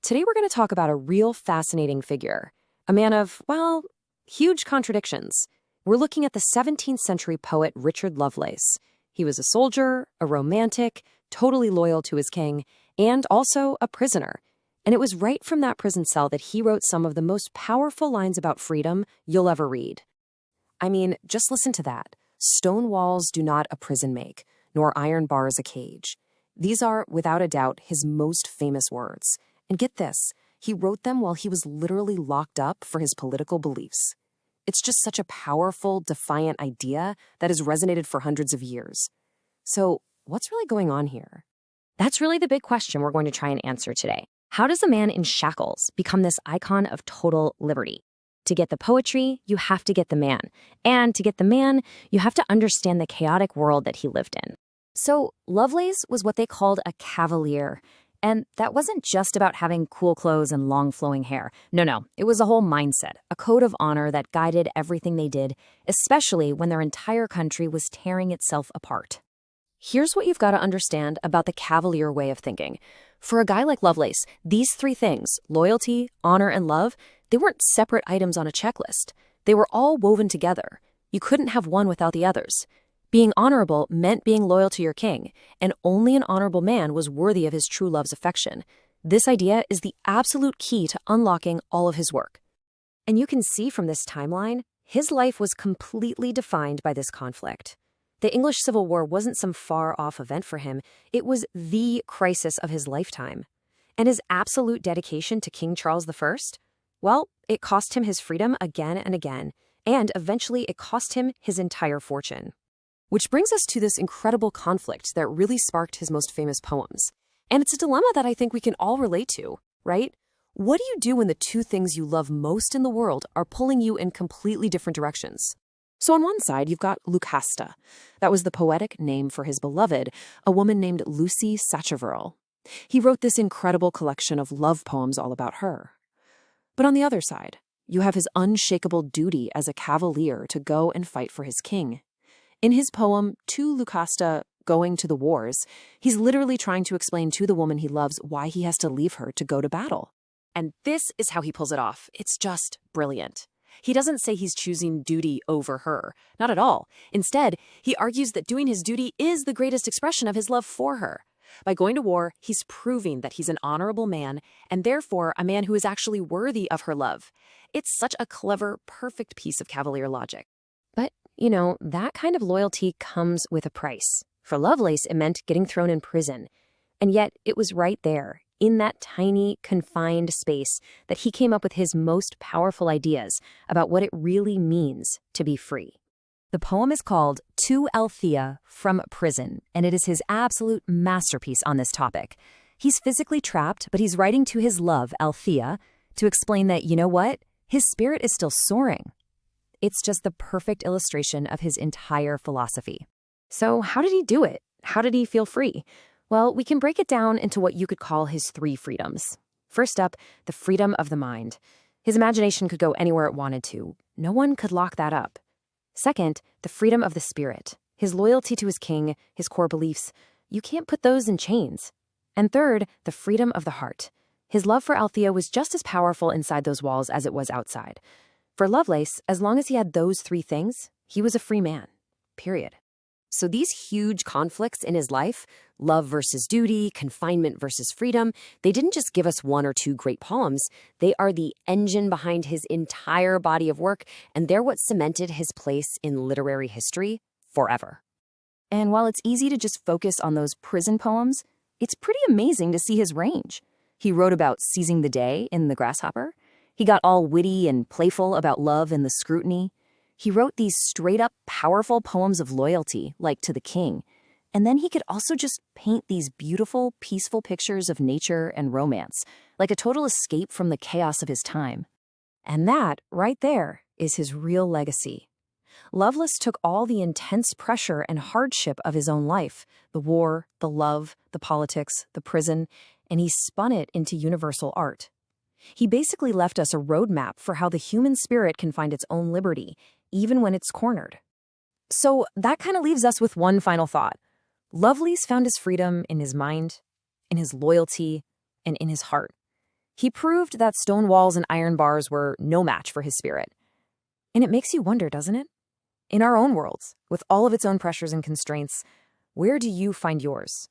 Today we're going to talk about a real fascinating figure, a man of, well, huge contradictions. We're looking at the 17th century poet Richard Lovelace. He was a soldier, a romantic, totally loyal to his king, and also a prisoner. And it was right from that prison cell that he wrote some of the most powerful lines about freedom you'll ever read. I mean, just listen to that. Stone walls do not a prison make, nor iron bars a cage. These are, without a doubt, his most famous words. And get this, he wrote them while he was literally locked up for his political beliefs. It's just such a powerful, defiant idea that has resonated for hundreds of years. So, what's really going on here? That's really the big question we're going to try and answer today. How does a man in shackles become this icon of total liberty? To get the poetry, you have to get the man. And to get the man, you have to understand the chaotic world that he lived in. So, Lovelace was what they called a Cavalier. And that wasn't just about having cool clothes and long flowing hair. No, it was a whole mindset, a code of honor that guided everything they did, especially when their entire country was tearing itself apart. Here's what you've got to understand about the Cavalier way of thinking. For a guy like Lovelace, these three things, loyalty, honor, and love, they weren't separate items on a checklist. They were all woven together. You couldn't have one without the others. Being honorable meant being loyal to your king, and only an honorable man was worthy of his true love's affection. This idea is the absolute key to unlocking all of his work. And you can see from this timeline, his life was completely defined by this conflict. The English Civil War wasn't some far-off event for him. It was the crisis of his lifetime. And his absolute dedication to King Charles I? Well, it cost him his freedom again and again, and eventually it cost him his entire fortune. Which brings us to this incredible conflict that really sparked his most famous poems. And it's a dilemma that I think we can all relate to, right? What do you do when the two things you love most in the world are pulling you in completely different directions? So on one side, you've got Lucasta. That was the poetic name for his beloved, a woman named Lucy Sacheverell. He wrote this incredible collection of love poems all about her. But on the other side, you have his unshakable duty as a cavalier to go and fight for his king. In his poem, To Lucasta, Going to the Wars, he's literally trying to explain to the woman he loves why he has to leave her to go to battle. And this is how he pulls it off. It's just brilliant. He doesn't say he's choosing duty over her. Not at all. Instead, he argues that doing his duty is the greatest expression of his love for her. By going to war, he's proving that he's an honorable man, and therefore a man who is actually worthy of her love. It's such a clever, perfect piece of Cavalier logic. But, that kind of loyalty comes with a price. For Lovelace, it meant getting thrown in prison. And yet, it was right there, in that tiny, confined space, that he came up with his most powerful ideas about what it really means to be free. The poem is called To Althea from Prison, and it is his absolute masterpiece on this topic. He's physically trapped, but he's writing to his love, Althea, to explain that, you know what? His spirit is still soaring. It's just the perfect illustration of his entire philosophy. So how did he do it? How did he feel free? Well, we can break it down into what you could call his three freedoms. First up, the freedom of the mind. His imagination could go anywhere it wanted to. No one could lock that up. Second, the freedom of the spirit. His loyalty to his king, his core beliefs. You can't put those in chains. And third, the freedom of the heart. His love for Althea was just as powerful inside those walls as it was outside. For Lovelace, as long as he had those three things, he was a free man. Period. So these huge conflicts in his life, love versus duty, confinement versus freedom, they didn't just give us one or two great poems. They are the engine behind his entire body of work, and they're what cemented his place in literary history forever. And while it's easy to just focus on those prison poems, it's pretty amazing to see his range. He wrote about seizing the day in The Grasshopper. He got all witty and playful about love in The Scrutiny. He wrote these straight-up powerful poems of loyalty, like To the King. And then he could also just paint these beautiful, peaceful pictures of nature and romance, like a total escape from the chaos of his time. And that, right there, is his real legacy. Lovelace took all the intense pressure and hardship of his own life, the war, the love, the politics, the prison, and he spun it into universal art. He basically left us a roadmap for how the human spirit can find its own liberty, even when it's cornered. So that kind of leaves us with one final thought. Lovelace found his freedom in his mind, in his loyalty, and in his heart. He proved that stone walls and iron bars were no match for his spirit. And it makes you wonder, doesn't it? In our own worlds, with all of its own pressures and constraints, where do you find yours?